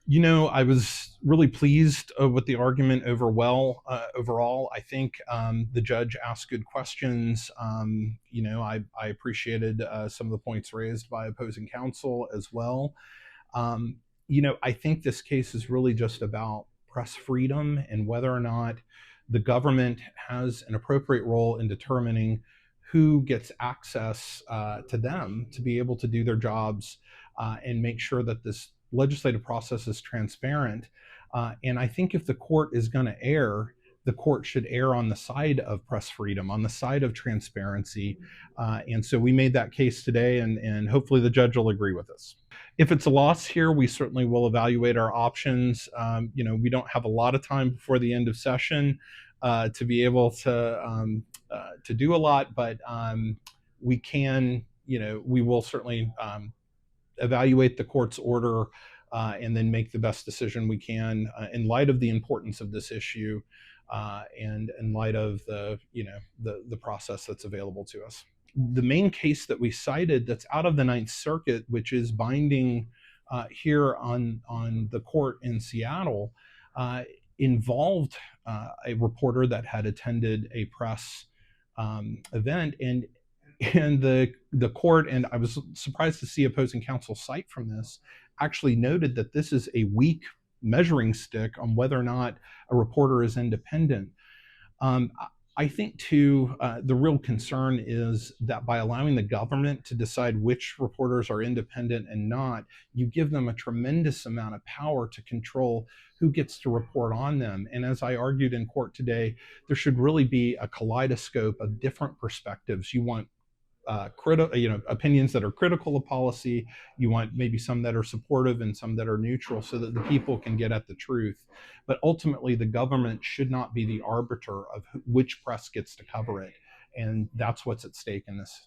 I was really pleased with the argument overall. I think the judge asked good questions. I appreciated some of the points raised by opposing counsel as well. Um, I think this case is really just about press freedom and whether or not the government has an appropriate role in determining who gets access to them to be able to do their jobs and make sure that this legislative process is transparent. And I think if the court is going to err, the court should err on the side of press freedom, on the side of transparency. And so we made that case today, and hopefully the judge will agree with us. If it's a loss here, we certainly will evaluate our options. We don't have a lot of time before the end of session to be able to do a lot, but we can, we will certainly evaluate the court's order and then make the best decision we can in light of the importance of this issue and in light of the process that's available to us. The main case that we cited that's out of the Ninth Circuit, which is binding here on the court in Seattle, involved a reporter that had attended a press event, and the court, and I was surprised to see opposing counsel cite from this, actually noted that this is a weak measuring stick on whether or not a reporter is independent. I think too, the real concern is that by allowing the government to decide which reporters are independent and not, you give them a tremendous amount of power to control who gets to report on them. And as I argued in court today, there should really be a kaleidoscope of different perspectives. You want opinions that are critical of policy. You want maybe some that are supportive and some that are neutral, so that the people can get at the truth. But ultimately, the government should not be the arbiter of which press gets to cover it, and that's what's at stake in this